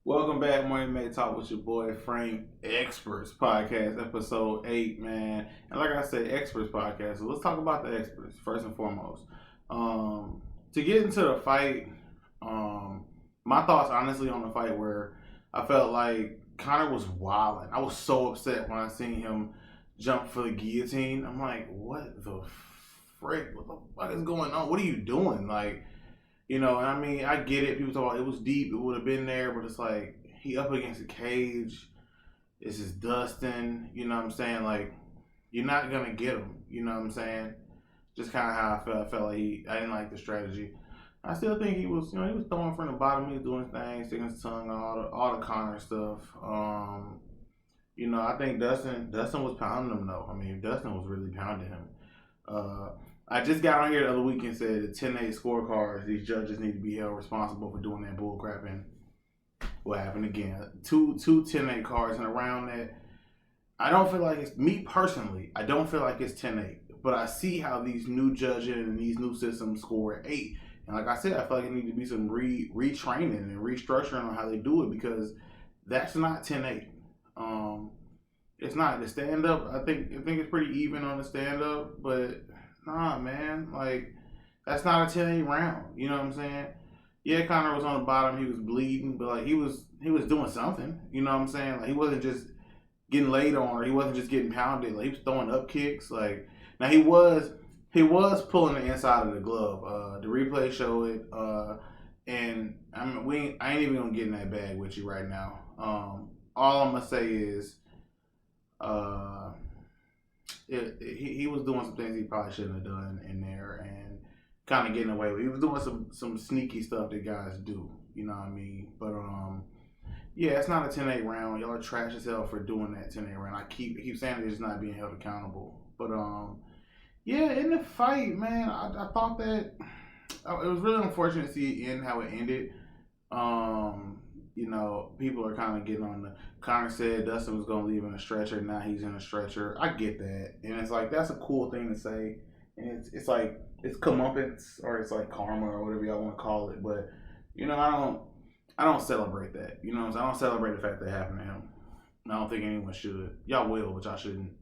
Welcome back, Money May Talk with your boy Frank Experts Podcast, episode 8, man. And like I said, Experts Podcast. So let's talk about the experts first and foremost. To get into the fight, my thoughts honestly on the fight where I felt like Conor was wilding. I was so upset when I seen him jump for the guillotine. I'm like, what the frick? What the fuck is going on? What are you doing? And I mean, I get it. People talk about it was deep. It would have been there, but it's like he up against the cage. It's just dusting. You know what I'm saying? Like, you're not going to get him. You know what I'm saying? Just kind of how I felt. I felt like I didn't like the strategy. I still think he was throwing from the bottom. He was doing his thing, sticking his tongue, all the Conor stuff. I think Dustin was pounding him, though. I mean, Dustin was really pounding him. I just got on here the other week and said the 10-8 scorecards, these judges need to be held responsible for doing that bull crap. And what happened again? Two 10-8 cards, and around that, I don't feel like it's, me personally, I don't feel like it's 10-8. But I see how these new judges and these new systems score at 8. And like I said, I feel like it needs to be some retraining and restructuring on how they do it, because that's not 10-8. It's not. The stand-up, I think it's pretty even on the stand-up, but nah, man, like, that's not a 10-8 round. You know what I'm saying? Yeah, Conor was on the bottom. He was bleeding, but, like, he was doing something. You know what I'm saying? Like, he wasn't just getting laid on, or he wasn't just getting pounded. Like, he was throwing up kicks. Like, now he was pulling the inside of the glove. The replay showed it. And I mean, I ain't even gonna get in that bag with you right now. All I'm gonna say is, he was doing some things he probably shouldn't have done in there, and kind of getting away with it. He was doing some sneaky stuff that guys do, you know what I mean? But yeah, it's not a 10-8 round. Y'all are trash as hell for doing that 10-8 round. I keep saying it's not being held accountable. But yeah, in the fight, man, I thought that it was really unfortunate to see it end how it ended. People are kind of getting on the. Conor said Dustin was going to leave in a stretcher. Now he's in a stretcher. I get that. And it's like, that's a cool thing to say. And it's like, it's comeuppance, or it's like karma, or whatever y'all want to call it. But, I don't celebrate that. You know what I'm saying? I don't celebrate the fact that it happened to him. I don't think anyone should. Y'all will, but y'all shouldn't.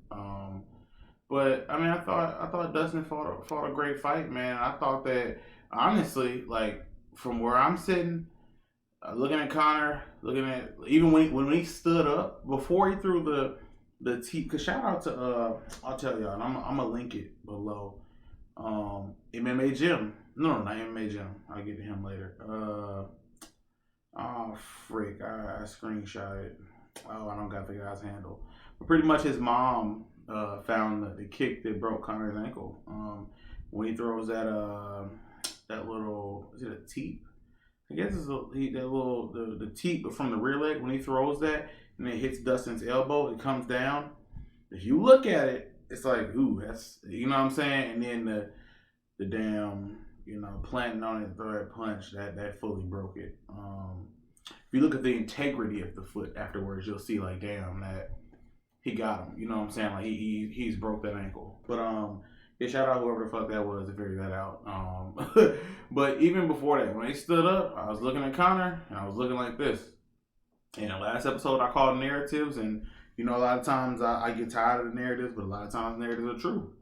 But, I mean, I thought Dustin fought a great fight, man. I thought that, honestly, like, from where I'm sitting, looking at Conor, even when he stood up before he threw the T. Cause shout out to I'll tell y'all, and I'm gonna link it below. MMA Gym. No, not MMA Gym. I'll get to him later. Oh frick, I screenshot it. Oh, I don't got the guy's handle. But pretty much his mom found the kick that broke Conor's ankle. When he throws that little, is it a teep? I guess it's the teep from the rear leg. When he throws that and it hits Dustin's elbow, it comes down. If you look at it, it's like, ooh, that's, you know what I'm saying? And then the damn, planting on it, throw that punch, that fully broke it. If you look at the integrity of the foot afterwards, you'll see, like, damn, that he got him. You know what I'm saying? Like, he's broke that ankle. But yeah, shout out whoever the fuck that was to figure that out. But even before that, when they stood up, I was looking at Conor, and I was looking like this. In the last episode, I called narratives, and, a lot of times I get tired of the narratives, but a lot of times narratives are true.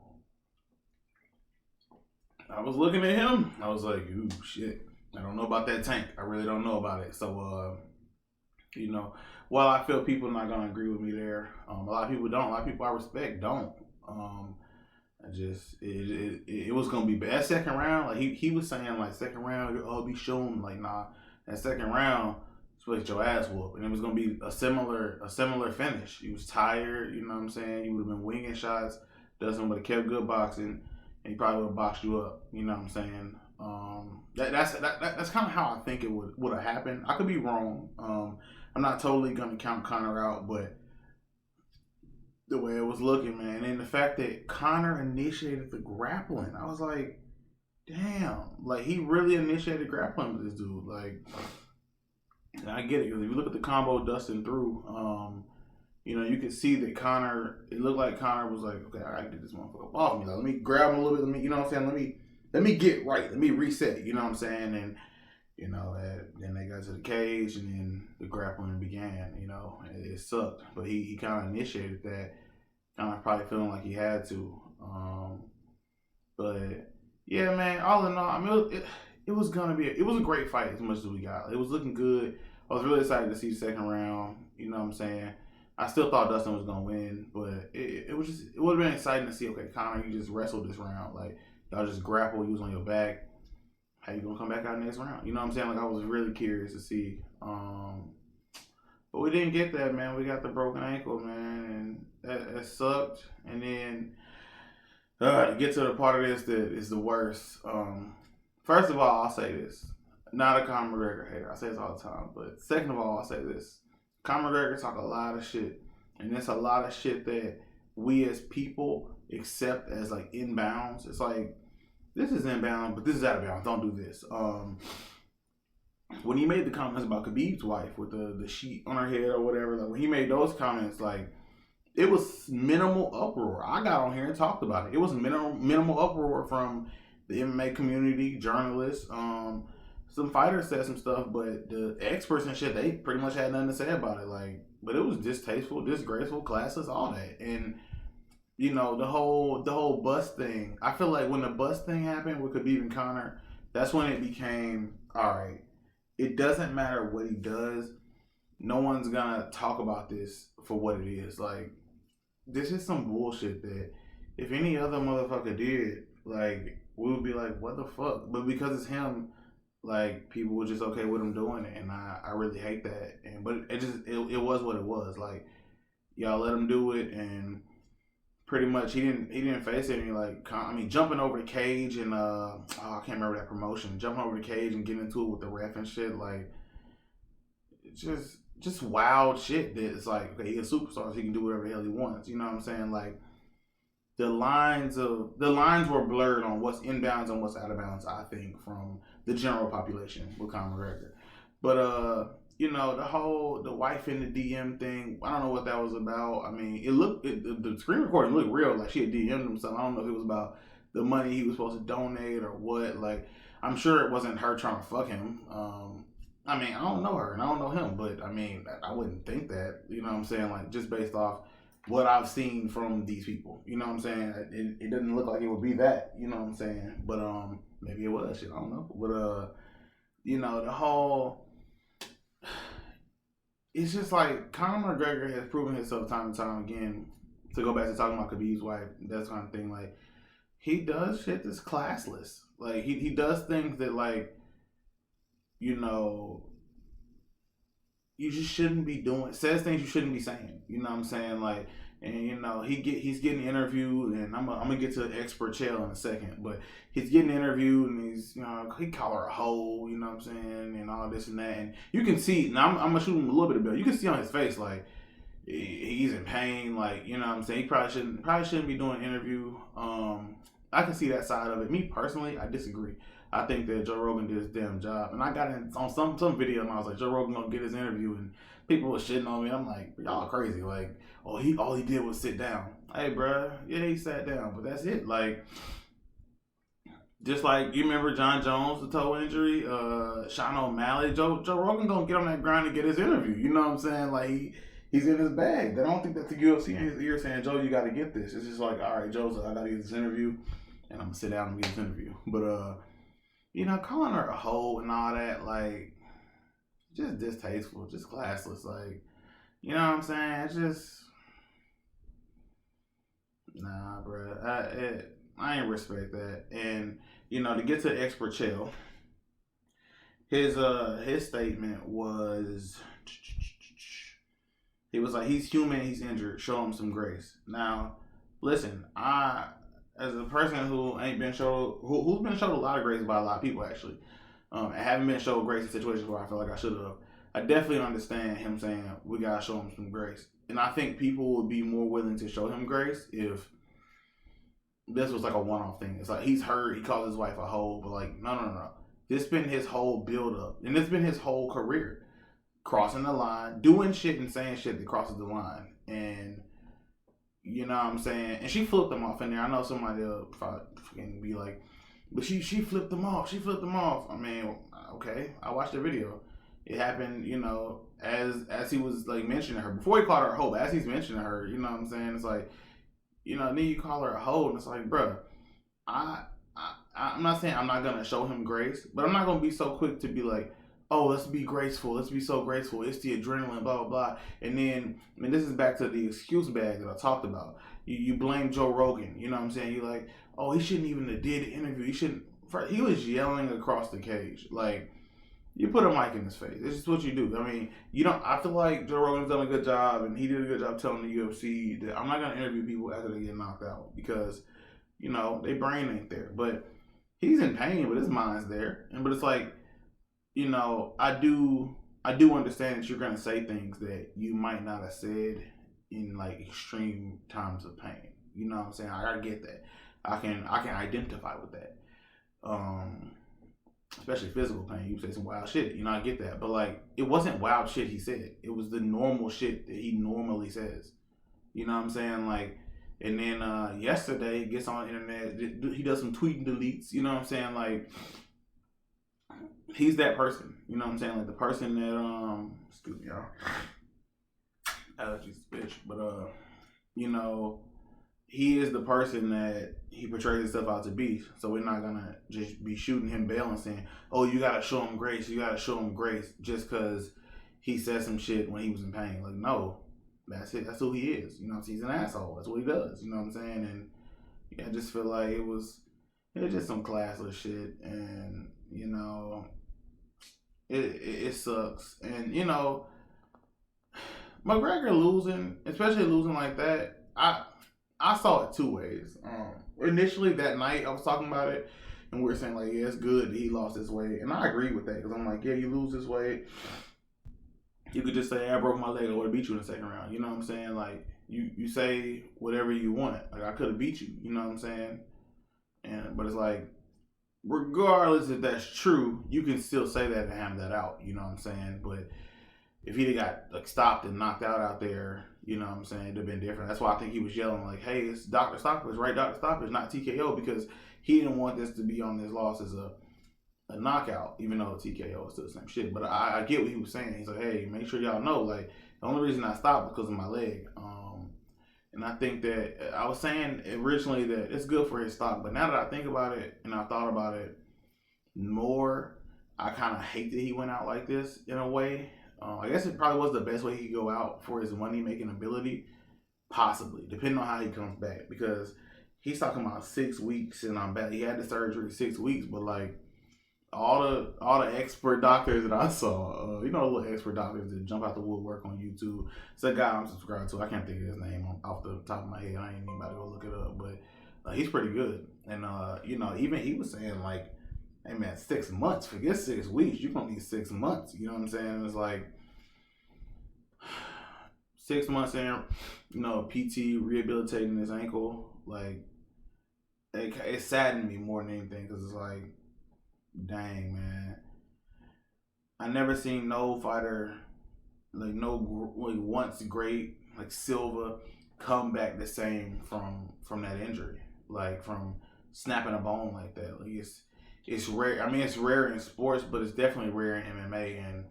I was looking at him, I was like, ooh, shit. I don't know about that tank. I really don't know about it. So, while I feel people are not going to agree with me there, a lot of people don't. A lot of people I respect don't. It was gonna be bad. Second round, like he was saying, like, second round, oh, be shown, like, nah. That second round, split your ass whoop, and it was gonna be a similar finish. He was tired, you know what I'm saying. He would have been winging shots. Dustin would have kept good boxing, and he probably would have boxed you up. You know what I'm saying. That's kind of how I think it would have happened. I could be wrong. I'm not totally gonna count Conor out, but the way it was looking, man, and the fact that Conor initiated the grappling, I was like, damn, like, he really initiated grappling with this dude. Like, and I get it, because if you look at the combo Dustin threw, you could see that Conor, it looked like Conor was like, okay, I gotta get this motherfucker off me. Like, let me grab him a little bit, you know what I'm saying? Let me get right, let me reset, you know what I'm saying? And, then they got to the cage, and then the grappling began. You know, it sucked, but he kind of initiated that, kind of probably feeling like he had to. But yeah, man. All in all, I mean, it was it was a great fight as much as we got. It was looking good. I was really excited to see the second round. You know what I'm saying? I still thought Dustin was gonna win, but it was just, it would have been exciting to see. Okay, Conor, you just wrestled this round. Like, y'all just grappled. You was on your back. How you gonna come back out next round? You know what I'm saying? Like, I was really curious to see. But we didn't get that, man. We got the broken ankle, man, and that sucked. And then to get to the part of this that is the worst. First of all, I'll say this. Not a Conor McGregor hater. I say this all the time. But second of all, I'll say this. Conor McGregor talk a lot of shit. And it's a lot of shit that we as people accept as like inbounds. It's like, this is inbound, but this is out of bounds. Don't do this. When he made the comments about Khabib's wife with the sheet on her head or whatever, like when he made those comments, like, it was minimal uproar. I got on here and talked about it. It was minimal uproar from the MMA community, journalists. Some fighters said some stuff, but the experts and shit, they pretty much had nothing to say about it. Like, but it was distasteful, disgraceful, classless, all that. And you know, the whole bus thing. I feel like when the bus thing happened with Khabib and Conor, that's when it became, all right, it doesn't matter what he does. No one's gonna talk about this for what it is. Like, this is some bullshit that if any other motherfucker did, like, we would be like, what the fuck? But because it's him, like, people were just okay with him doing it, and I really hate that. And but it was what it was. Like, y'all let him do it, and pretty much he didn't face any, like, I mean, jumping over the cage and I can't remember that promotion, jumping over the cage and getting into it with the ref and shit, like, just wild shit that it's like, okay, he's a superstar, so he can do whatever the hell he wants. You know what I'm saying? Like, the lines were blurred on what's inbounds and what's out of bounds, I think, from the general population with Conor McGregor. But you know, the wife in the DM thing, I don't know what that was about. I mean, the screen recording looked real, like she had DM'd him something. I don't know if it was about the money he was supposed to donate or what. Like, I'm sure it wasn't her trying to fuck him. I mean, I don't know her and I don't know him, but I mean, I wouldn't think that. You know what I'm saying? Like, just based off what I've seen from these people. You know what I'm saying? It doesn't look like it would be that. You know what I'm saying? But maybe it was. Shit, I don't know. But you know, the whole, it's just like Conor McGregor has proven himself time and time again. To go back to talking about Khabib's wife, that kind of thing. Like, he does shit that's classless. Like, he does things that, like, you know, you just shouldn't be doing. Says things you shouldn't be saying. You know what I'm saying? Like, and you know, he's getting interviewed, and I'm gonna get to expert chill in a second, but he's getting interviewed, and he's, you know, he call her a hoe, you know what I'm saying, and all this and that, and you can see. Now I'm gonna shoot him a little bit of bill. You can see on his face, like, he's in pain, like, you know what I'm saying. He probably shouldn't be doing an interview. I can see that side of it. Me personally, I disagree. I think that Joe Rogan did his damn job. And I got in on some video and I was like, Joe Rogan gonna get his interview, and people were shitting on me. I'm like, y'all crazy. Like, all he did was sit down. Hey, bruh, yeah, he sat down, but that's it. Like, just like, you remember John Jones, the toe injury, Sean O'Malley, Joe Rogan gonna get on that ground and get his interview. You know what I'm saying? Like, he's in his bag. I don't think that the UFC in his ear saying, Joe, you gotta get this. It's just like, all right, Joe's like, I gotta get this interview, and I'm gonna sit down and get this interview. But you know, calling her a hoe and all that, like, just distasteful, just classless, like, you know what I'm saying? It's just, nah, bro. I ain't respect that. And, you know, to get to expert chill, his statement was, he was like, he's human, he's injured, show him some grace. Now, listen, as a person who ain't been showed, who's been showed a lot of grace by a lot of people, actually, and haven't been showed grace in situations where I feel like I should have, I definitely understand him saying we gotta show him some grace. And I think people would be more willing to show him grace if this was like a one-off thing. It's like, he's hurt, he calls his wife a hoe, but like, no. This been his whole build-up, and it's been his whole career. Crossing the line, doing shit and saying shit that crosses the line. And you know what I'm saying? And she flipped them off in there. I know somebody will probably be like, but she flipped them off. She flipped them off. I mean, okay, I watched the video. It happened, as he was like mentioning her before he called her a hoe. But as he's mentioning her, you know what I'm saying? It's like, then you call her a hoe, and it's like, bruh, I, I'm not saying I'm not gonna show him grace, but I'm not gonna be so quick to be like, oh, let's be graceful, let's be so graceful. It's the adrenaline, blah blah blah. And then, this is back to the excuse bag that I talked about. You blame Joe Rogan. You know what I'm saying? You like, oh, he shouldn't even have did the interview. He shouldn't. He was yelling across the cage. Like, you put a mic in his face. It's just what you do. I mean, you don't. I feel like Joe Rogan's done a good job, and he did a good job telling the UFC that I'm not gonna interview people after they get knocked out because, their brain ain't there. But he's in pain, but his mind's there. But it's like, I do understand that you're gonna say things that you might not have said in like extreme times of pain. You know what I'm saying? I get that. I can identify with that. Especially physical pain. You say some wild shit. I get that. But like, it wasn't wild shit he said. It was the normal shit that he normally says. You know what I'm saying? Like, and then yesterday he gets on the internet. He does some tweet and deletes. You know what I'm saying? Like, he's that person. You know what I'm saying? Like the person that excuse me, y'all. Allergies, bitch. But he is the person that he portrays himself out to be. So we're not gonna just be shooting him bail and saying, "Oh, you gotta show him grace. You gotta show him grace," just because he said some shit when he was in pain. Like, no, that's it. That's who he is. He's an asshole. That's what he does. You know what I'm saying? And I just feel like it was just some classless shit, and it sucks. And McGregor losing, especially losing like that, I saw it two ways. Initially that night I was talking about it, and we were saying like, yeah, it's good that he lost his weight, and I agree with that because I'm like, yeah, you lose this weight, you could just say, I broke my leg, I would have beat you in the second round. You know what I'm saying? Like, you say whatever you want. Like, I could have beat you. You know what I'm saying? But it's like, regardless if that's true, you can still say that and have that out. You know what I'm saying? But if he'd got like stopped and knocked out there, you know what I'm saying, it'd have been different. That's why I think he was yelling like, hey, it's Dr. Stoppage, right? Dr. Stoppage, not TKO, because he didn't want this to be on his loss as a knockout, even though TKO is still the same shit. But I get what he was saying. He's like, hey, make sure y'all know, like, the only reason I stopped because of my leg. And I think that I was saying originally that it's good for his stock, but now that I think about it and I thought about it more, I kind of hate that he went out like this in a way. I guess it probably was the best way he could go out for his money-making ability, possibly, depending on how he comes back. Because he's talking about 6 weeks, and I'm back. He had the surgery 6 weeks, but like all the expert doctors that I saw, the little expert doctors that jump out the woodwork on YouTube. It's a guy I'm subscribed to. I can't think of his name off the top of my head. I ain't even about to go look it up, but he's pretty good. And even he was saying like, hey man, 6 months, forget 6 weeks. You're gonna need 6 months. You know what I'm saying? It's like 6 months in, PT rehabilitating his ankle. Like, it saddened me more than anything because it's like, dang man, I never seen no fighter like once great like Silva come back the same from that injury, like from snapping a bone like that. Like it's rare. I mean, it's rare in sports, but it's definitely rare in MMA. And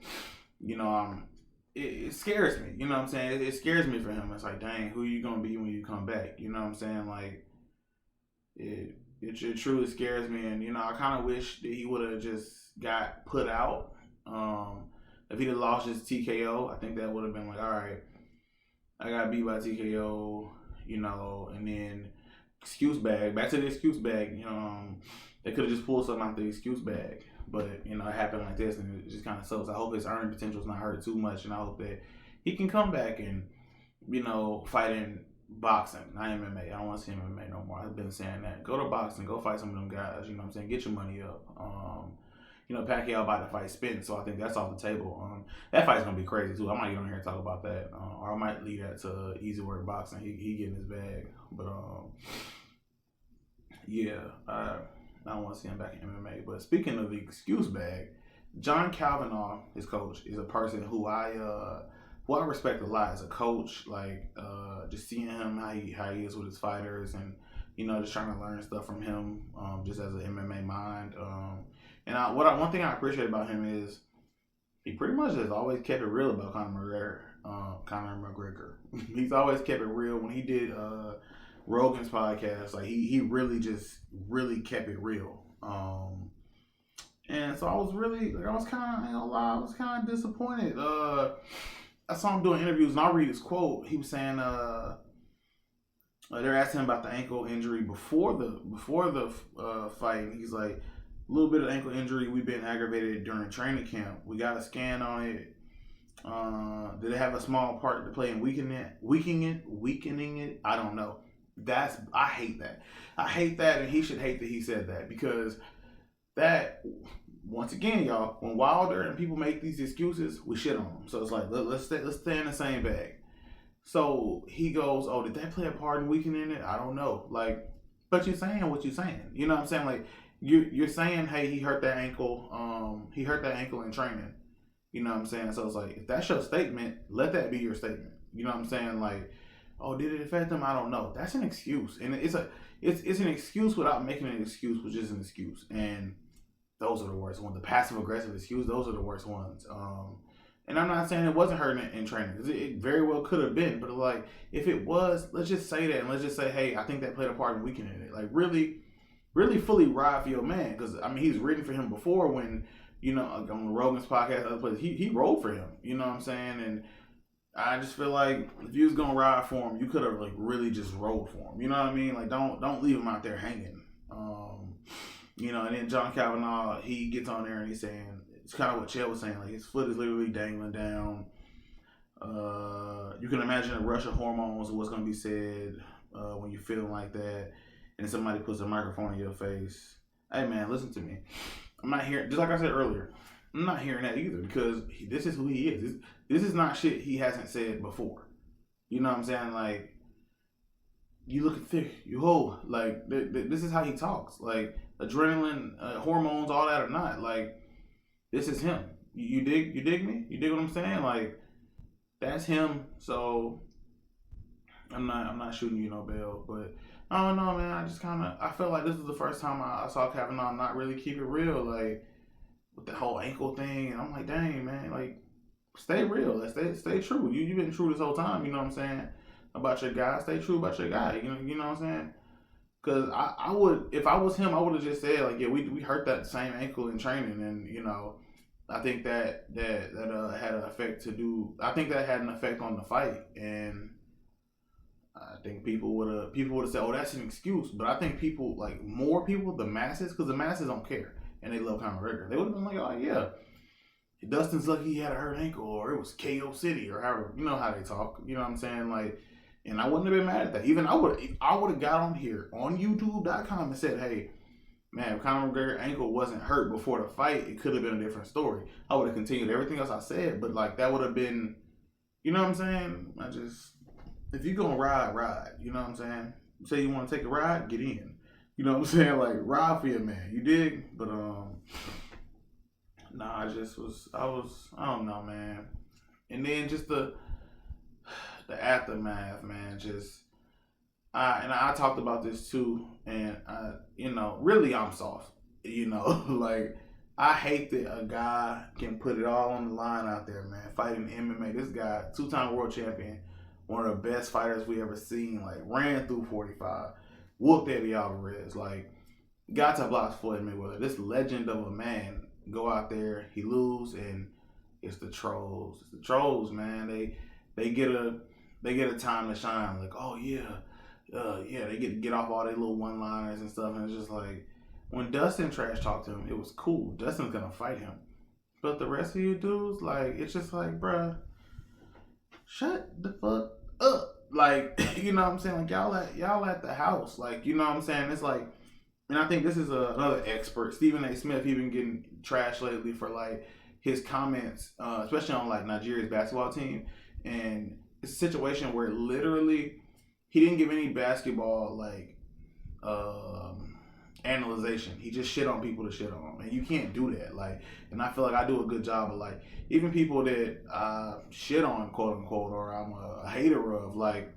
it scares me. You know what I'm saying? It scares me for him. It's like, dang, who are you gonna be when you come back? You know what I'm saying? Like, it truly scares me. And I kind of wish that he would have just got put out. If he'd have lost his TKO, I think that would have been like, all right, I got beat by TKO. And then excuse bag. Back to the excuse bag. They could have just pulled something out the excuse bag. But, it happened like this, and it just kind of sucks. I hope his earning potential is not hurt too much, and I hope that he can come back and, fight in boxing, not MMA. I don't want to see MMA no more. I've been saying that. Go to boxing. Go fight some of them guys. You know what I'm saying? Get your money up. Pacquiao about to fight Spence, so I think that's off the table. That fight's going to be crazy, too. I might get on here and talk about that. Or I might leave that to Easy Work Boxing. He getting his bag. But, yeah, I don't want to see him back in MMA. But speaking of the excuse bag, John Kavanagh, his coach, is a person who I respect a lot as a coach. Like, just seeing him how he is with his fighters, and just trying to learn stuff from him, just as an MMA mind. And one thing I appreciate about him is he pretty much has always kept it real about Conor McGregor. He's always kept it real. When he did Rogan's podcast, like he really just really kept it real. And so I was really like, I was kind of, I ain't gonna lie, I was kind of disappointed. I saw him doing interviews, and I'll read his quote. He was saying, they're asking him about the ankle injury before the fight, and he's like, a little bit of ankle injury. We've been aggravated during training camp. We got a scan on it. Did it have a small part to play in weakening it? I don't know. I hate that. I hate that, and he should hate that he said that, because that, once again, y'all, when Wilder and people make these excuses, we shit on them. So it's like, let's stay in the same bag. So he goes, oh, did that play a part in weakening it? I don't know. Like, but you're saying what you're saying. You know what I'm saying? Like, you're saying, hey, he hurt that ankle. He hurt that ankle in training. You know what I'm saying? So it's like, if that's your statement, let that be your statement. You know what I'm saying? Like, oh, did it affect him? I don't know. That's an excuse, and it's an excuse without making an excuse, which is an excuse. And those are the worst ones. The passive aggressive excuse, those are the worst ones. And I'm not saying it wasn't hurting in training, because it very well could have been. But like, if it was, let's just say that, and let's just say, hey, I think that played a part in weakening it. Like, really, really fully ride for your man, because I mean, he's written for him before when, you know, on the Rogan's podcast, other places, he rolled for him. You know what I'm saying? And I just feel like if you was gonna ride for him, you could have like really just rolled for him. You know what I mean? Like, don't leave him out there hanging. You know, and then John Kavanagh, he gets on there and he's saying, it's kind of what Chael was saying, like his foot is literally dangling down. You can imagine a rush of hormones and what's gonna be said when you're feeling like that, and somebody puts a microphone in your face. Hey man, listen to me. I'm not hearing, just like I said earlier, I'm not hearing that either, because this is who he is. This is not shit he hasn't said before. You know what I'm saying? Like, you look thick, you whole. Like, this is how he talks. Like, adrenaline, hormones, all that or not. Like, this is him. You dig me? You dig what I'm saying? Like, that's him. So I'm not shooting you no bail, but I don't know, man. I felt like this was the first time I saw Kavanaugh not really keep it real, like with the whole ankle thing. And I'm like, dang, man, like, stay real. Like, stay true. You've been true this whole time. You know what I'm saying? About your guy, stay true about your guy. You know what I'm saying? Because I would, if I was him, I would have just said, like, yeah, we hurt that same ankle in training, and you know, I think that had an effect I think that had an effect on the fight, and I think people would have said, oh, that's an excuse. But I think people, like, more people, the masses, because the masses don't care and they love Conor McGregor, they would have been like, oh yeah, Dustin's lucky he had a hurt ankle, or it was KO City, or however, you know how they talk. You know what I'm saying? Like, and I wouldn't have been mad at that. Even I would have got on here on YouTube.com and said, hey, man, if Conor McGregor's ankle wasn't hurt before the fight, it could have been a different story. I would have continued everything else I said, but like, that would have been, you know what I'm saying? If you're gonna ride. You know what I'm saying? Say you want to take a ride, get in. You know what I'm saying? Like, ride for your man. You dig? But nah, I don't know, man. And then just the aftermath, man. I talked about this too, and you know, really, I'm soft. You know, like, I hate that a guy can put it all on the line out there, man. Fighting MMA, this guy, 2-time world champion, one of the best fighters we ever seen. Like, ran through 45, whooped Eddie Alvarez. Like, got to block Floyd Mayweather. This legend of a man go out there, he lose, and it's the trolls. It's the trolls, man. They get a time to shine. Like, oh yeah. They get off all their little one-liners and stuff, and it's just like, when Dustin trash talked to him, it was cool. Dustin's gonna fight him, but the rest of you dudes, like, it's just like, bruh, shut the fuck up. Like, you know what I'm saying? Like, y'all at the house, like, you know what I'm saying? It's like, and I think this is another expert, Stephen A. Smith. He been getting trashed lately for like his comments, especially on like Nigeria's basketball team, and it's a situation where literally, he didn't give any basketball, like, analyzation. He just shit on people to shit on them. And you can't do that. Like, and I feel like I do a good job of, like, even people that shit on, quote unquote, or I'm a hater of, like,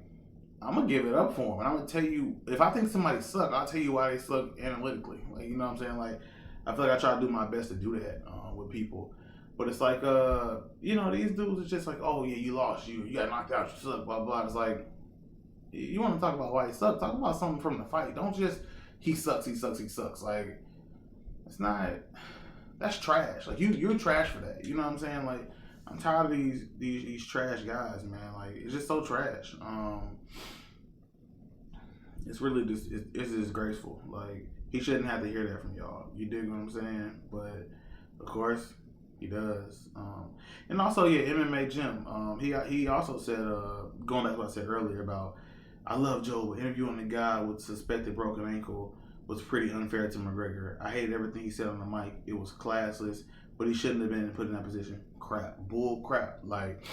I'm going to give it up for them. And I'm going to tell you, if I think somebody suck, I'll tell you why they suck analytically. Like, you know what I'm saying? Like, I feel like I try to do my best to do that with people. But it's like, these dudes are just like, oh yeah, you lost, you got knocked out, you suck, blah blah. It's like, you want to talk about why he sucks? Talk about something from the fight. Don't just he sucks, he sucks, he sucks. Like, it's not. That's trash. Like you're trash for that. You know what I'm saying? Like, I'm tired of these trash guys, man. Like, it's just so trash. It's really just it's disgraceful. Like, he shouldn't have to hear that from y'all. You dig what I'm saying? But of course he does. And also, yeah, MMA Jim. He also said, going back to what I said earlier about, I love Joe, but interviewing the guy with suspected broken ankle was pretty unfair to McGregor. I hated everything he said on the mic. It was classless, but he shouldn't have been put in that position. Crap. Bull crap. Like,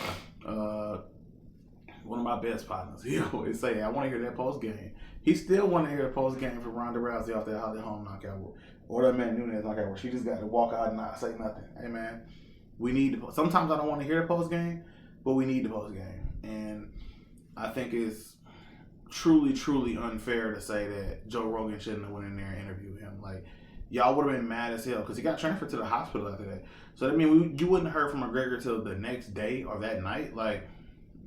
one of my best partners, he always say, I want to hear that post game. He still want to hear the post game for Ronda Rousey off that Holly Holm knockout, or that man Nunes knockout where she just got to walk out and not say nothing. Hey man, we need to. Sometimes I don't want to hear the post game, but we need the post game, and I think it's truly, truly unfair to say that Joe Rogan shouldn't have went in there and interviewed him. Like, y'all would have been mad as hell because he got transferred to the hospital after that. So that means you wouldn't have heard from McGregor till the next day or that night. Like,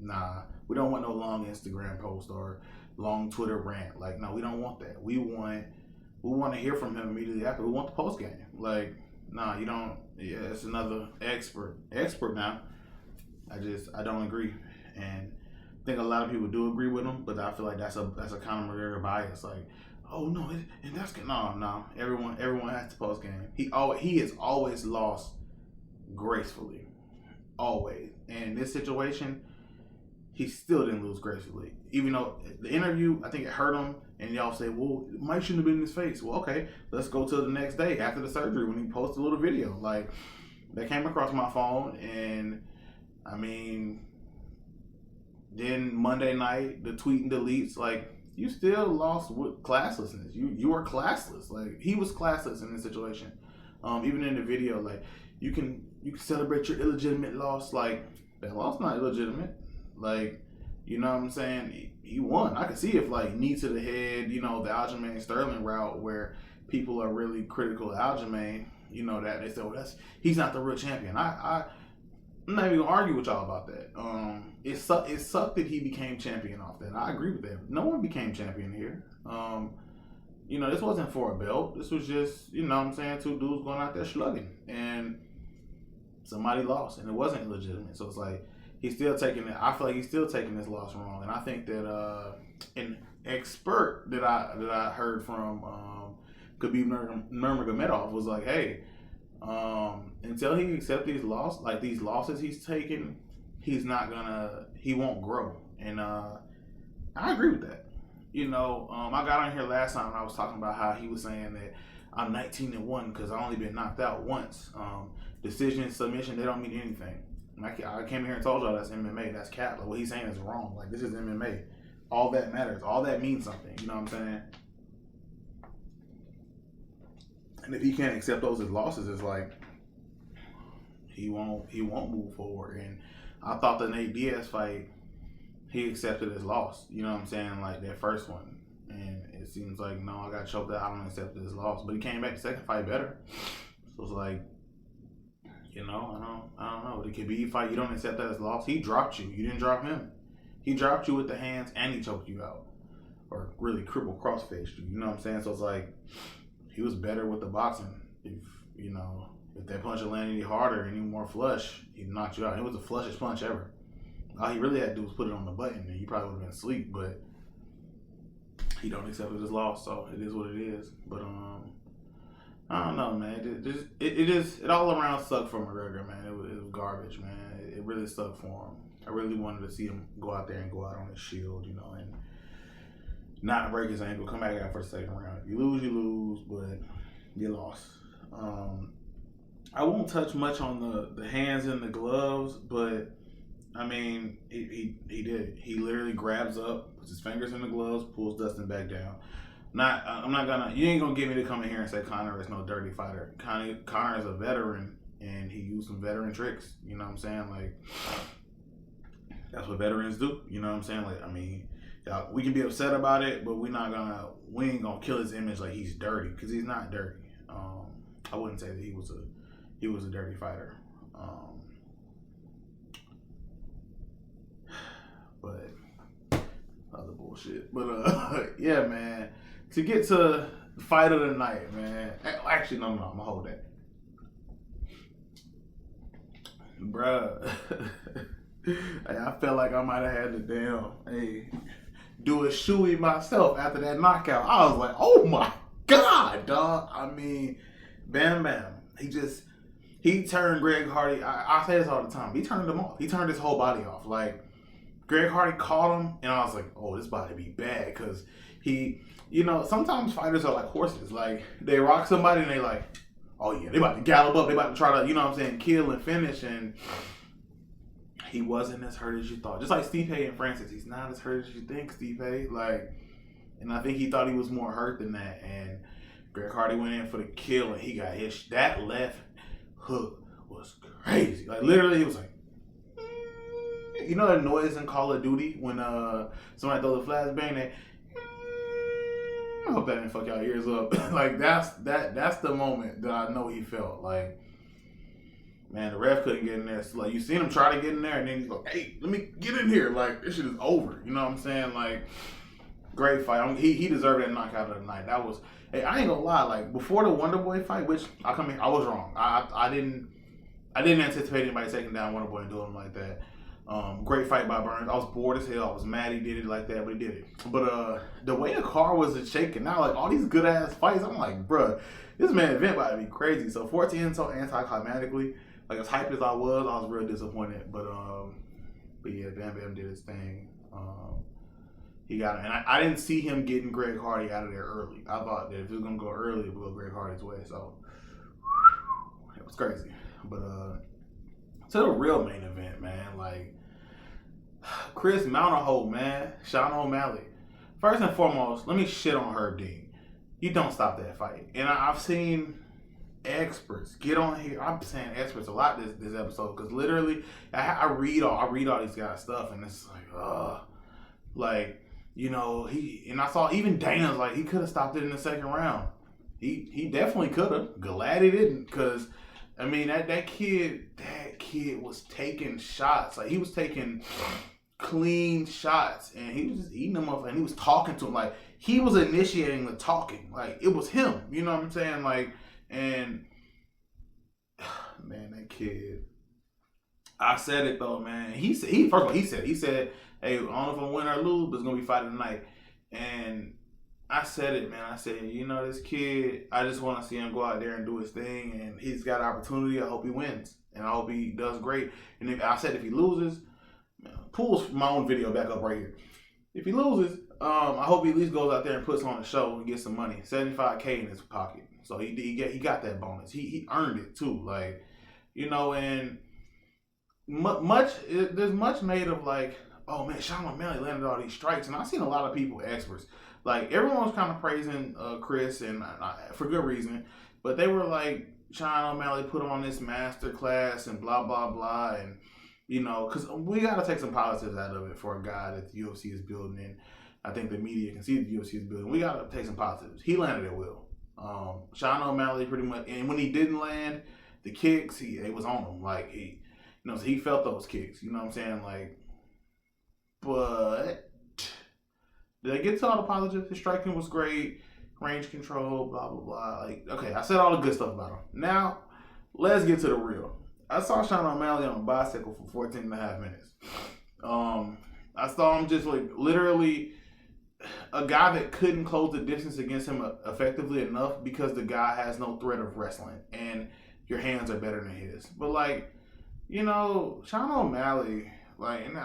nah, we don't want no long Instagram post or long Twitter rant. Like, no, we don't want that. We want to hear from him immediately after. We want the post game. Like, nah, you don't. Yeah, it's another expert now. I don't agree, and I think a lot of people do agree with him, but I feel like that's a Conor McGregor bias. Like, oh no, and that's no. Everyone has to post game. He has always lost gracefully, always. And in this situation, he still didn't lose gracefully. Even though the interview, I think it hurt him, and y'all say, well, Mike shouldn't have been in his face. Well, okay, let's go to the next day after the surgery when he posted a little video. Like, that came across my phone, and I mean, then Monday night, the tweet and deletes, like, you still lost with classlessness. You were classless. Like, he was classless in this situation. Even in the video, like, you can celebrate your illegitimate loss. Like, that loss not illegitimate. Like, you know what I'm saying? He won. I could see if, like, knee to the head, the Aljamain Sterling route where people are really critical of Aljamain, that they say, well, he's not the real champion. I'm not even gonna argue with y'all about that. It sucked that he became champion off that. I agree with that. No one became champion here. This wasn't for a belt. This was just, two dudes going out there slugging, and somebody lost, and it wasn't legitimate. So it's like, he's still taking it. I feel like he's still taking this loss wrong, and I think that an expert that I heard from Khabib Nurmagomedov was like, hey, until he accepts these losses he's taking, he won't grow, and I agree with that. I got on here last time and I was talking about how he was saying that I'm 19-1 because I only been knocked out once. Decision, submission, they don't mean anything. I came here and told y'all that's MMA. That's cap. Like, what he's saying is wrong. Like, this is MMA. All that matters. All that means something. You know what I'm saying? And if he can't accept those as losses, it's like he won't move forward. And I thought the Nate Diaz fight, he accepted his loss. You know what I'm saying? Like, that first one. And it seems like, no, I got choked out. I don't accept his loss. But he came back the second fight better. So it's like, I don't know. The Khabib fight, you don't accept that as loss. He dropped you. You didn't drop him. He dropped you with the hands and he choked you out. Or really crippled cross-faced you. You know what I'm saying? So it's like, he was better with the boxing. If that punch had landed any harder, any more flush, he'd knocked you out. It was the flushest punch ever. All he really had to do was put it on the button and he probably would have been asleep, but he don't accept his loss, so it is what it is. But I don't know, man. It all around sucked for McGregor, man. It was garbage, man. It really sucked for him. I really wanted to see him go out there and go out on his shield, and not break his ankle, come back out for the second round. If you lose, but you lost. I won't touch much on the hands and the gloves, but I mean, he did it. He literally grabs up, puts his fingers in the gloves, pulls Dustin back down. You ain't gonna get me to come in here and say Conor is no dirty fighter. Conor is a veteran and he used some veteran tricks. You know what I'm saying? Like, that's what veterans do. You know what I'm saying? Like, I mean, we can be upset about it, but we ain't gonna kill his image like he's dirty, because he's not dirty. I wouldn't say that he was a dirty fighter. But other bullshit. But yeah, man. To get to the fight of the night, man. Actually, no, I'm gonna hold that, bruh. I felt like I might have had to do a shoey myself after that knockout. I was like, oh my god, dog. I mean, Bam Bam. He turned Greg Hardy. I say this all the time. He turned him off. He turned his whole body off. Like, Greg Hardy caught him, and I was like, oh, this about to be bad. Because sometimes fighters are like horses. Like, they rock somebody, and they like, oh yeah, they about to gallop up. They about to try to, kill and finish. And he wasn't as hurt as you thought. Just like Stipe and Francis. He's not as hurt as you think, Stipe. Like, and I think he thought he was more hurt than that. And Greg Hardy went in for the kill, and he got hit. That left hook was crazy. Like, literally, he was like, you know that noise in Call of Duty when somebody throws a flashbang? That, I hope that didn't fuck y'all ears up. Like, that's the moment that I know he felt. Like, man, the ref couldn't get in there. So, like, you seen him try to get in there, and then he's like, hey, let me get in here. Like, this shit is over. You know what I'm saying? Like, great fight. He deserved that knockout of the night. That was, hey, I ain't gonna lie. Like, before the Wonder Boy fight, which I was wrong. I didn't anticipate anybody taking down Wonder Boy and doing him like that. Great fight by Burns. I was bored as hell. I was mad he did it like that, but he did it. But the way the car was shaking now, like all these good ass fights, I'm like, bruh, this man event about to be crazy. So 14 so anticlimactically, like as hyped as I was real disappointed. But yeah, Bam Bam did his thing. He got it, and I didn't see him getting Greg Hardy out of there early. I thought that if it was gonna go early, it would go Greg Hardy's way. So it was crazy. But to the real main event, man, like Chris Mountahoe, man, Sean O'Malley. First and foremost, let me shit on Herb Dean. You don't stop that fight. And I've seen experts get on here. I'm saying experts a lot this episode because literally I read all these guys' stuff and it's like, and I saw even Dana's like he could have stopped it in the second round. He definitely could have. Glad he didn't, because I mean that kid was taking shots. Like he was taking clean shots and he was just eating them up and he was talking to him. Like he was initiating the talking. Like it was him. You know what I'm saying? Like, and man, that kid. I said it though, man. He said, first of all, he said, hey, I don't know if I'm win or lose, but it's gonna be fighting tonight. And I said it, man. I said, this kid, I just want to see him go out there and do his thing, and he's got an opportunity. I hope he wins, and I hope he does great. And if he loses, pull my own video back up right here. If he loses, I hope he at least goes out there and puts on a show and gets some money, $75K in his pocket. So he got that bonus. He earned it too, like and there's much made of like, oh man, Sean O'Malley landed all these strikes, and I've seen a lot of people, experts, like everyone was kind of praising Chris, and for good reason, but they were like, Sean O'Malley put on this master class and blah blah blah, and because we got to take some positives out of it for a guy that the UFC is building, and I think the media can see the UFC is building. We got to take some positives. He landed at will. Sean O'Malley pretty much, and when he didn't land the kicks, it was on him. Like so he felt those kicks. You know what I'm saying? Like, but did I get to all the positives? His striking was great, range control, blah blah blah. Like, okay, I said all the good stuff about him. Now, let's get to the real. I saw Sean O'Malley on a bicycle for 14 and a half minutes. I saw him just like literally a guy that couldn't close the distance against him effectively enough because the guy has no threat of wrestling and your hands are better than his. But like, Sean O'Malley, like, and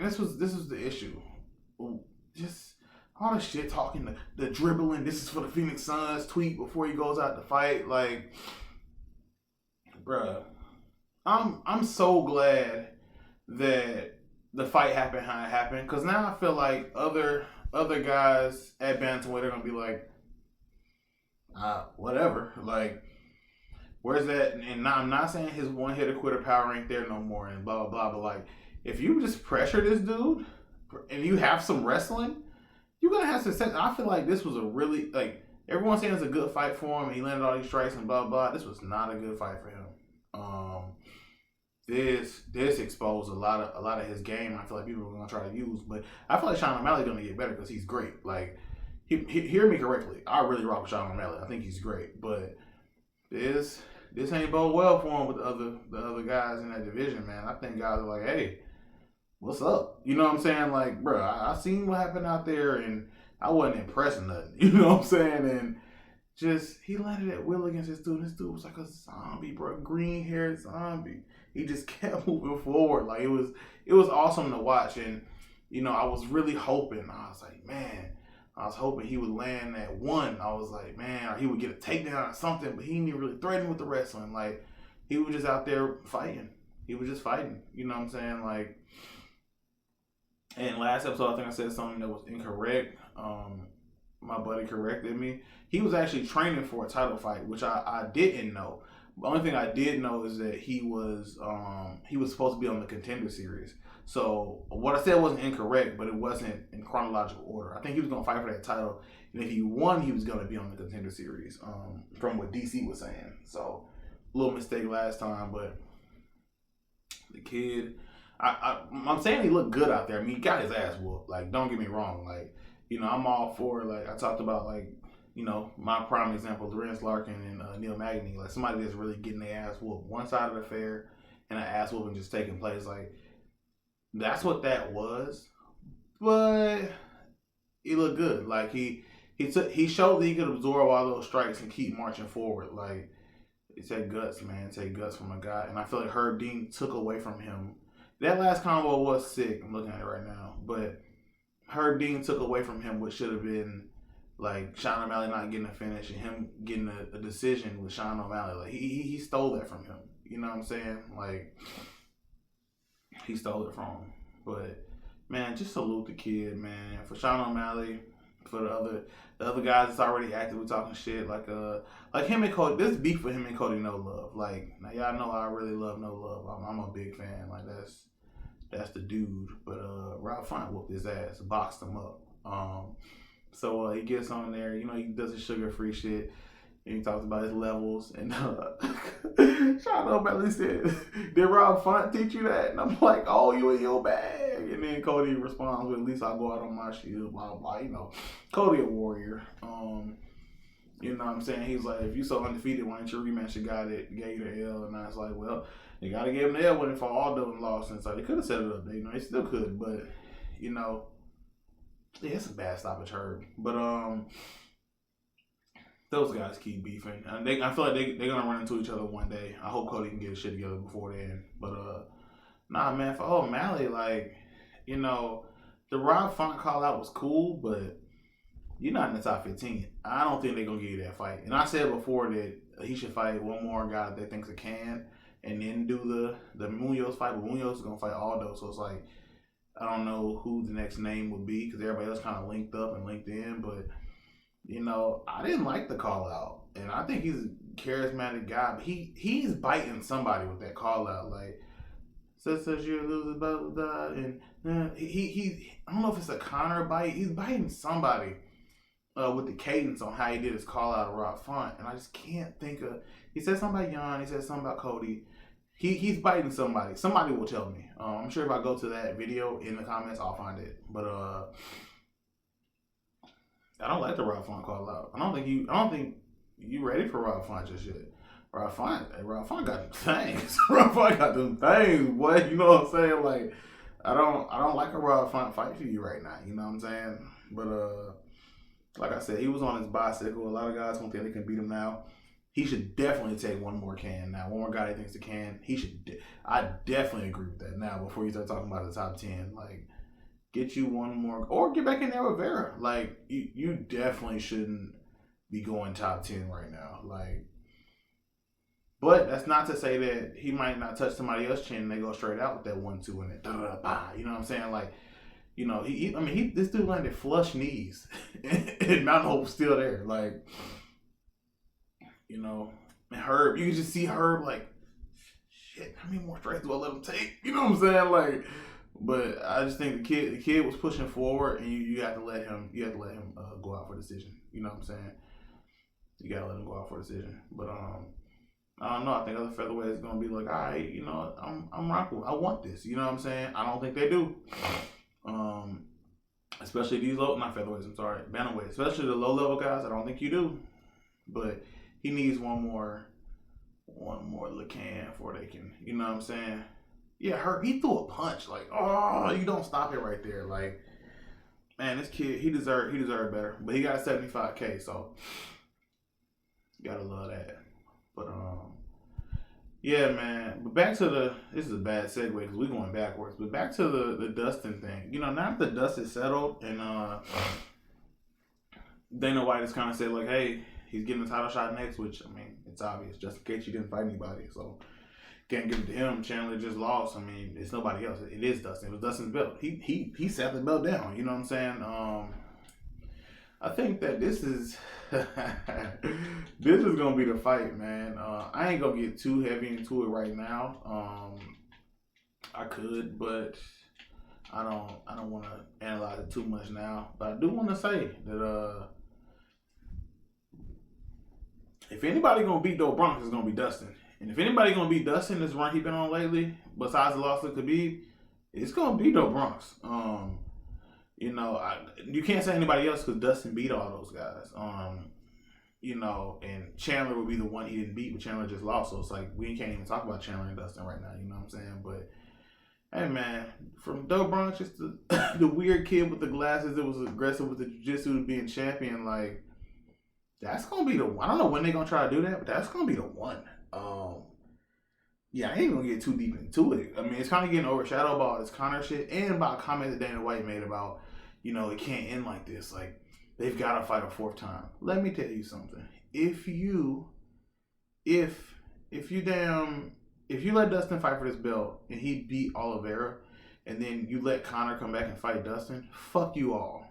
this was the issue. Just all the shit talking, the dribbling. This is for the Phoenix Suns tweet before he goes out to fight. Like, bruh, I'm so glad that the fight happened how it happened, because now I feel like other guys at bantamweight are gonna be like, whatever. Like, where's that? And now I'm not saying his one hitter quitter power ain't there no more and blah blah blah. But like, if you just pressure this dude and you have some wrestling, you're gonna have success. I feel like this was a really, like, everyone's saying it's a good fight for him and he landed all these strikes and blah blah. This was not a good fight for him. this exposed a lot of his game. I feel like people are gonna try to use, but I feel like Sean O'Malley's gonna get better because he's great. Like, hear me correctly. I really rock with Sean O'Malley. I think he's great, but this ain't bode well for him with the other guys in that division, man. I think guys are like, hey, what's up? You know what I'm saying? Like, bro, I seen what happened out there, and I wasn't impressed with nothing. You know what I'm saying? And just, he landed at will against this dude. This dude was like a zombie, bro. Green haired zombie. He just kept moving forward. Like, it was awesome to watch. And, you know, I was really hoping. I was like, man, I was hoping he would land at one. I was like, man, or he would get a takedown or something, but he didn't really threaten with the wrestling. Like, he was just out there fighting. He was just fighting. You know what I'm saying? Like, and last episode, I think I said something that was incorrect. My buddy corrected me. He was actually training for a title fight, which I didn't know. The only thing I did know is that he was supposed to be on the Contender Series. So what I said wasn't incorrect, but it wasn't in chronological order. I think he was going to fight for that title, and if he won, he was going to be on the Contender Series. From what DC was saying. So a little mistake last time, but the kid, I'm saying he looked good out there. I mean, he got his ass whooped. Like, don't get me wrong. Like, you know, I'm all for, like, I talked about, like, you know, my prime example, Lorenz Larkin and Neil Magny, like somebody that's really getting their ass whooped. One side of the fair and an ass whooping just taking place. Like, that's what was. But he looked good. Like, he showed that he could absorb all those strikes and keep marching forward. Like, it take guts, man. It take guts from a guy. And I feel like Herb Dean took away from him. That last combo was sick. I'm looking at it right now. But Herb Dean took away from him what should have been, like, Sean O'Malley not getting a finish and him getting a decision with Sean O'Malley. Like, he stole that from him. You know what I'm saying? Like, he stole it from him. But, man, just salute the kid, man. For Sean O'Malley, for the other guys that's already actively talking shit, like him and Cody. This beef with him and Cody No Love. Like, now y'all know I really love No Love. I'm a big fan. Like, that's the dude. But Rob Font whooped his ass, boxed him up. So he gets on there, you know, he does his sugar-free shit, and he talks about his levels, and Sean O'Malley said, did Rob Font teach you that? And I'm like, oh, you in your bag. And then Cody responds with, at least I'll go out on my shield, blah, blah, you know. Cody a warrior. You know what I'm saying? He's like, if you so undefeated, why didn't you rematch the guy that gave you the L? And I was like, well, they got to give him the L when it for all those lost. And so they could have set it up, you know, they still could, but, you know, yeah, it's a bad stoppage, Herb. But those guys keep beefing. And I feel like they're gonna run into each other one day. I hope Cody can get his shit together before then. But nah, man, for O'Malley, like, you know, the Rob Font call out was cool, but you're not in the top 15. I don't think they're gonna give you that fight. And I said before that he should fight one more guy that thinks it can, and then do the Munoz fight. But Munoz is gonna fight Aldo, so it's like, I don't know who the next name would be because everybody else kind of linked up and linked in. But, you know, I didn't like the call out. And I think he's a charismatic guy. But he's biting somebody with that call out. Like, says you're a loser, blah, blah, blah. And he I don't know if it's a Conor bite. He's biting somebody with the cadence on how he did his call out of Rob Font. And I just can't think of. He said something about Jan. He said something about Cody. He's biting somebody. Somebody will tell me. I'm sure if I go to that video in the comments, I'll find it. But I don't like the Rob Font call out. I don't think you ready for Rob Font just yet. Rob Font got them things. Rob Font got them things, boy. You know what I'm saying? Like, I don't like a Rob Font fight for you right now. You know what I'm saying? But like I said, he was on his bicycle. A lot of guys don't think they can beat him now. He should definitely take one more can now. One more guy that thinks he can. He should. I definitely agree with that now. Before you start talking about the top 10, like, get you one more, or get back in there with Vera. Like, you definitely shouldn't be going top 10 right now. Like, but that's not to say that he might not touch somebody else's chin and they go straight out with that 1-2 and it. You know what I'm saying? Like, you know, this dude landed flush knees, and Mount Hope's still there. Like. You know, and Herb, you can just see Herb like, shit, how many more strikes do I let him take? You know what I'm saying? Like, but I just think the kid was pushing forward, and you have to let him go out for a decision. You know what I'm saying? You gotta let him go out for a decision. But I don't know. I think other featherweights are gonna be like, all right, I'm rocking. I want this. You know what I'm saying? I don't think they do. Especially these not featherweights. I'm sorry, bantamweights. Especially the low level guys. I don't think you do. But he needs one more Lacan before they can. You know what I'm saying? Yeah, he threw a punch. Like, oh, you don't stop it right there. Like, man, this kid, he deserved better. But he got 75K, so you gotta love that. But yeah, man. But back to this is a bad segue because we're going backwards. But back to the Dustin thing. Now that the dust is settled and Dana White has kind of said like, hey, he's getting a title shot next, which I mean, it's obvious. Just in case you didn't fight anybody, so can't give it to him. Chandler just lost. I mean, it's nobody else. It is Dustin. It was Dustin's belt. He sat the belt down. You know what I'm saying? I think that this is gonna be the fight, man. I ain't gonna get too heavy into it right now. I could, but I don't want to analyze it too much now. But I do want to say that if anybody gonna beat Bronx, it's gonna be Dustin. And if anybody gonna beat Dustin, this run he been on lately, besides the loss to Khabib, it's gonna be Bronx. You can't say anybody else because Dustin beat all those guys. And Chandler would be the one he didn't beat, but Chandler just lost. So it's like we can't even talk about Chandler and Dustin right now. You know what I'm saying? But hey, man, from Bronx, just the weird kid with the glasses that was aggressive with the jiu-jitsu to being champion, like that's gonna be the one. I don't know when they're gonna try to do that, but that's gonna be the one. Yeah, I ain't gonna get too deep into it. I mean, it's kind of getting overshadowed by all this Conor shit and by a comment that Dana White made about, it can't end like this. Like, they've got to fight a fourth time. Let me tell you something. If you let Dustin fight for this belt and he beat Oliveira, and then you let Conor come back and fight Dustin, fuck you all.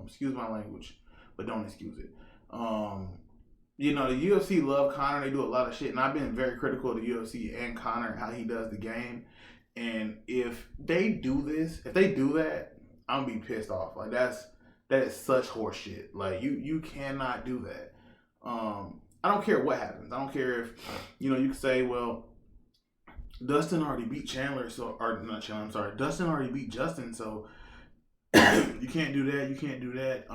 Excuse my language, but don't excuse it. The UFC love Conor. They do a lot of shit, and I've been very critical of the UFC and Conor and how he does the game. And if they do that, I'm gonna be pissed off. Like that is such horse shit. Like you cannot do that. I don't care what happens. I don't care if you can say, well, Dustin already beat Chandler, Dustin already beat Justin, so you can't do that. You can't do that.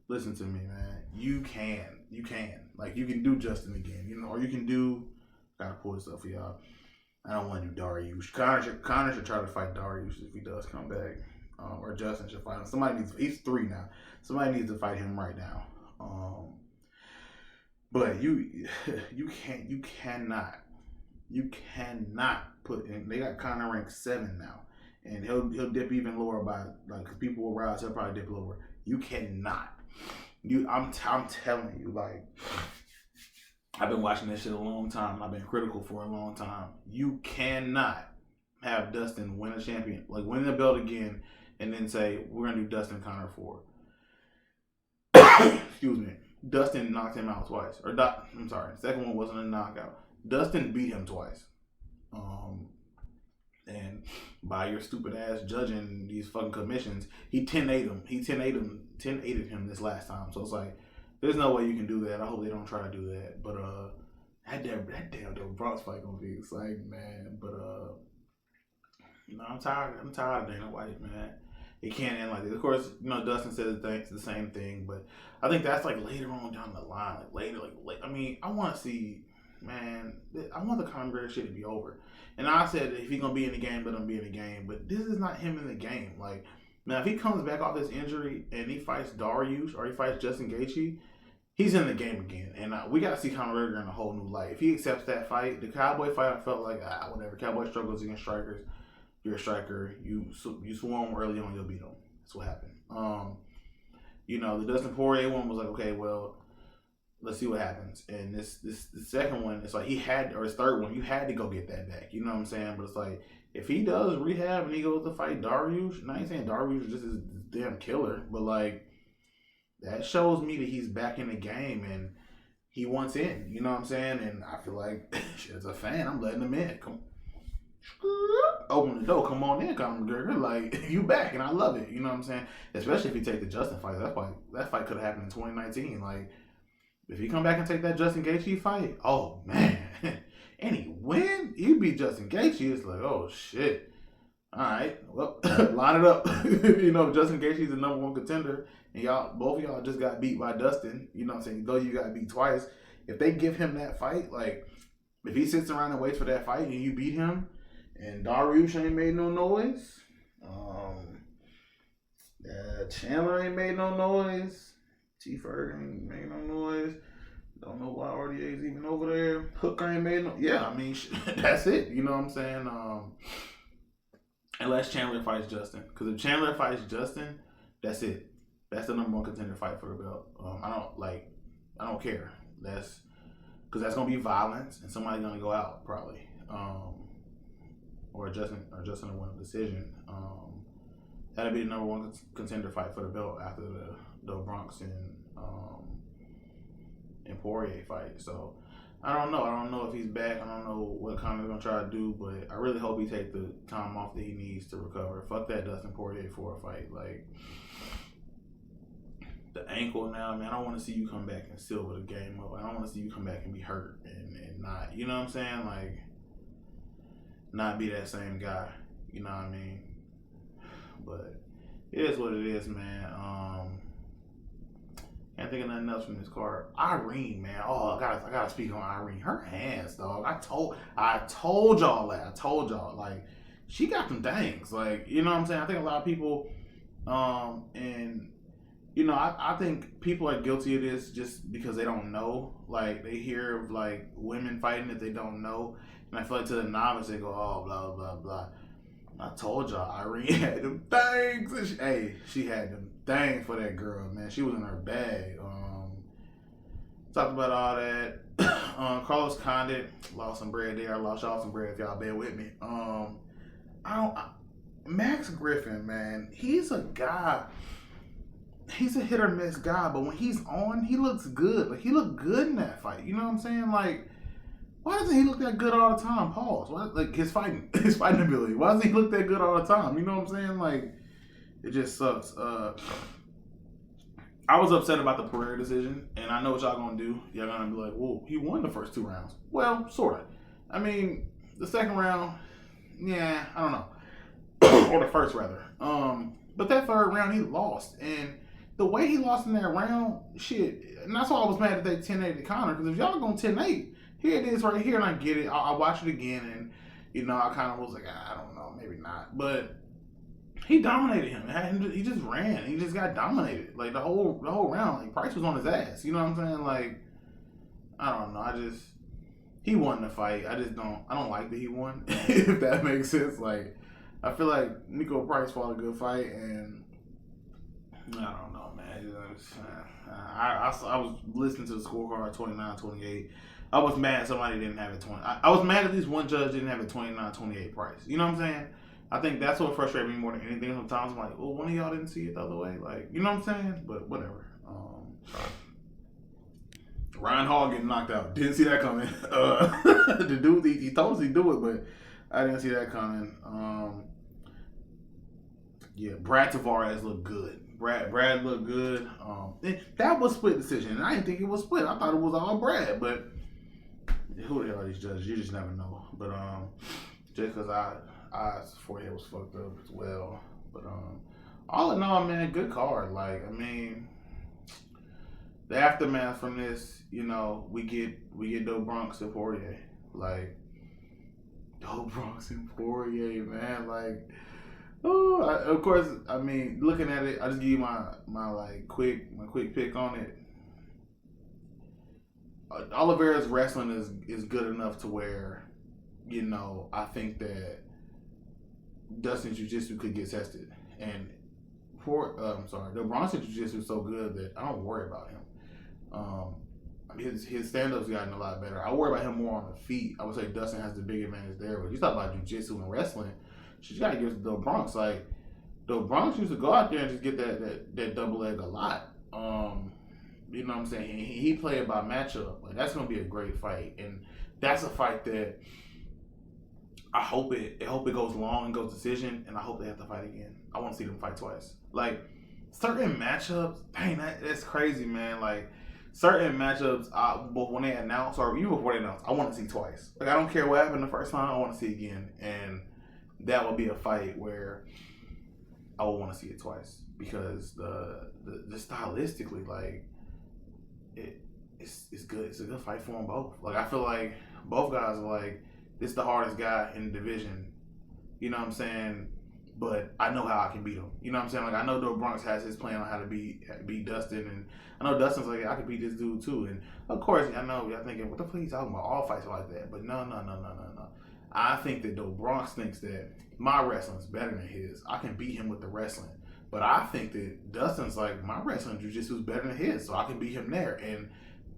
Listen to me, man. You can. Like, you can do Justin again, or you can do. Gotta pull this up for y'all. I don't want to do Dariush. Conor should try to fight Dariush if he does come back, or Justin should fight him. He's 3 now. Somebody needs to fight him right now. But you cannot put in. They got Conor ranked 7 now, and he'll dip even lower by because people will rise. He'll probably dip lower. You cannot. I'm telling you, like, I've been watching this shit a long time. I've been critical for a long time. You cannot have Dustin win a champion, like win the belt again, and then say we're gonna do Dustin Conor 4. Excuse me. Dustin knocked him out twice, I'm sorry. The second one wasn't a knockout. Dustin beat him twice. And by your stupid ass judging these fucking commissions, he 10-8 him. He 10-8'd him this last time. So it's like, there's no way you can do that. I hope they don't try to do that. But that damn Bronx fight gonna be exciting, man. But I'm tired of Dana White, man. It can't end like this. Of course, Dustin says the same thing, but I think that's like later on down the line, I mean, I want to see. Man, I want the Conor shit to be over. And I said if he's gonna be in the game, let him be in the game. But this is not him in the game. Like, now if he comes back off this injury and he fights Dariush or he fights Justin Gaethje, he's in the game again. And we gotta see Conor in a whole new light. If he accepts that fight, the Cowboy fight, I felt like whatever. Cowboy struggles against strikers. You're a striker. You swarm early on, you'll beat them. That's what happened. The Dustin Poirier one was like, okay, well, let's see what happens. And the second one, it's like his third one, you had to go get that back. You know what I'm saying? But it's like, if he does rehab and he goes to fight Dariush, and I ain't saying Dariush is just a damn killer, but like, that shows me that he's back in the game and he wants in. You know what I'm saying? And I feel like, as a fan, I'm letting him in. Come open the door, come on in, Conor McGregor. Like, you back, and I love it. You know what I'm saying? Especially if you take the Justin fight. That fight could have happened in 2019. Like, If he come back and take that Justin Gaethje fight, oh man, and he win, you beat Justin Gaethje, it's like, oh shit. All right, well, line it up. You know, Justin Gaethje's the number one contender, and both of y'all just got beat by Dustin. You know what I'm saying? Though you got beat twice, if they give him that fight, like, if he sits around and waits for that fight and you beat him, and Dariush ain't made no noise, Chandler ain't made no noise, T. Ferg ain't made no noise. Don't know why RDA's even over there. Hooker ain't made no. Yeah, I mean, that's it. You know what I'm saying? Unless Chandler fights Justin, because if Chandler fights Justin, that's it. That's the number one contender fight for the belt. I don't care. Because that's gonna be violence, and somebody's gonna go out probably, or Justin will win a decision. That'll be the number one contender fight for the belt after the Bronx and Poirier fight. So I don't know. I don't know if he's back. I don't know what Conor's gonna try to do, but I really hope he takes the time off that he needs to recover. Fuck that Dustin Poirier 4 fight. Like, the ankle now, man. I don't want to see you come back and silver the game up. I don't want to see you come back and be hurt and not, you know what I'm saying? Like, not be that same guy. You know what I mean? But it is what it is, man. Can't think of nothing else from this card. Irene, man. Oh, I gotta speak on Irene. Her hands, dog. I told y'all that. I told y'all, like, she got them things. Like, you know what I'm saying? I think a lot of people, and you know, I think people are guilty of this just because they don't know. Like, they hear of like women fighting that they don't know, and I feel like to the novice they go, oh, blah blah blah. I told y'all, Irene had them things. She had them things for that girl, man. She was in her bag. Talked about all that. Carlos Condit lost some bread there. I lost y'all some bread if y'all bear with me. Max Griffin, man, he's a guy. He's a hit or miss guy, but when he's on, he looks good. Like, he looked good in that fight. You know what I'm saying? Like, why doesn't he look that good all the time? Pause. Why, like, his fighting ability. Why doesn't he look that good all the time? You know what I'm saying? Like, it just sucks. I was upset about the Pereira decision, and I know what y'all gonna do. Y'all gonna be like, well, he won the first 2 rounds. Well, sort of. I mean, the second round, yeah, I don't know. Or the first, rather. But that third round, he lost. And the way he lost in that round, shit, and that's why I was mad at that 10-8 to Conor, because if y'all going 10-8, here it is right here, and I get it. I watched it again, and, you know, I kind of was like, I don't know, maybe not. But he dominated him. He just ran. He just got dominated. Like, the whole round, like, Price was on his ass. You know what I'm saying? Like, I don't know. He won the fight. I don't like that he won, if that makes sense. Like, I feel like Nico Price fought a good fight, and I don't know, man. I was listening to the scorecard 29-28. I was mad somebody didn't have it 20. I was mad at least one judge didn't have it 29-28 Price. You know what I'm saying? I think that's what frustrated me more than anything. Sometimes I'm like, well, one of y'all didn't see it the other way. Like, you know what I'm saying? But whatever. Ryan Hall getting knocked out. Didn't see that coming. The dude, he told us he'd do it, but I didn't see that coming. Yeah, Brad Tavares looked good. Brad looked good. That was split decision, and I didn't think it was split. I thought it was all Brad, but who the hell are these judges? You just never know. But just because I's forehead was fucked up as well. But all in all, man, good card. Like, I mean, the aftermath from this, you know, we get Do Bronx and Poirier. Like, Do Bronx and Poirier, man. Like, oh, of course, I mean, looking at it, I just give you my quick pick on it. Oliveira's wrestling is good enough to where, you know, I think that Dustin's jiu-jitsu could get tested. And the Bronson jiu-jitsu is so good that I don't worry about him. His stand-up's gotten a lot better. I worry about him more on the feet. I would say Dustin has the big advantage there. But you talk about jiu-jitsu and wrestling, she's got to give it to the Bronx. Like, the Bronx used to go out there and just get that double leg a lot. You know what I'm saying? He played by matchup. Like, that's gonna be a great fight, and that's a fight that I hope it goes long and goes decision, and I hope they have to fight again. I want to see them fight twice. Like, certain matchups, dang, that's crazy, man. Like, certain matchups, but when they announce or even before they announce, I want to see twice. Like I don't care what happened the first time, I want to see again, and that would be a fight where I would want to see it twice because the stylistically, like it's good. It's a good fight for them both. Like I feel like both guys are like this is the hardest guy in the division. You know what I'm saying? But I know how I can beat him. You know what I'm saying? Like I know Bronx has his plan on how to beat Dustin, and I know Dustin's like I could beat this dude too. And of course, I know y'all thinking, what the fuck are you talking about? All fights are like that. But no. I think that though Bronx thinks that my wrestling's better than his. I can beat him with the wrestling. But I think that Dustin's like my wrestling jiu-jitsu is better than his, so I can beat him there, and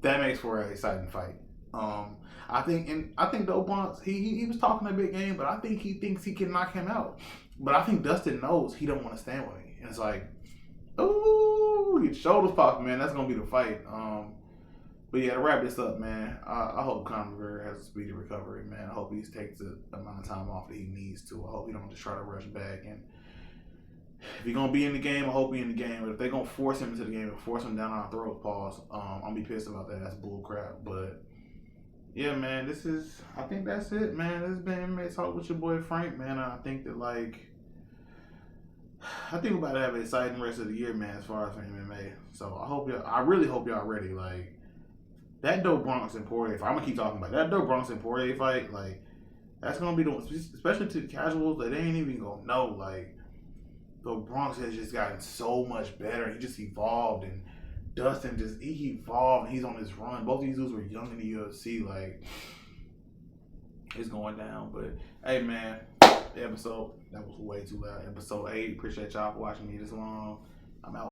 that makes for an exciting fight. I think though Bronx he was talking a big game, but I think he thinks he can knock him out. But I think Dustin knows he don't want to stand with me, and it's like, ooh, your shoulders popping, man. That's gonna be the fight. But yeah, to wrap this up, man, I hope Conor has a speedy recovery, man. I hope he takes the amount of time off that he needs to. I hope he don't just try to rush back. And if he's gonna be in the game, I hope he's in the game. But if they're gonna force him into the game and force him down our throat, pause. I'm gonna be pissed about that. That's bull crap. But yeah, man, I think that's it, man. This has been MMA Talk with your boy Frank, man. I think that I think we're about to have an exciting rest of the year, man, as far as for MMA. So I really hope y'all ready. Like that dope Bronx and Poirier fight, I'm gonna keep talking about that dope Bronx and Poirier fight. Like that's gonna be the one, especially to the casuals that they ain't even gonna know. Like the Bronx has just gotten so much better. He just evolved, and Dustin he evolved. And he's on his run. Both these dudes were young in the UFC. Like it's going down. But hey, man, the episode that was way too loud. Episode 8. Appreciate y'all for watching me this long. I'm out.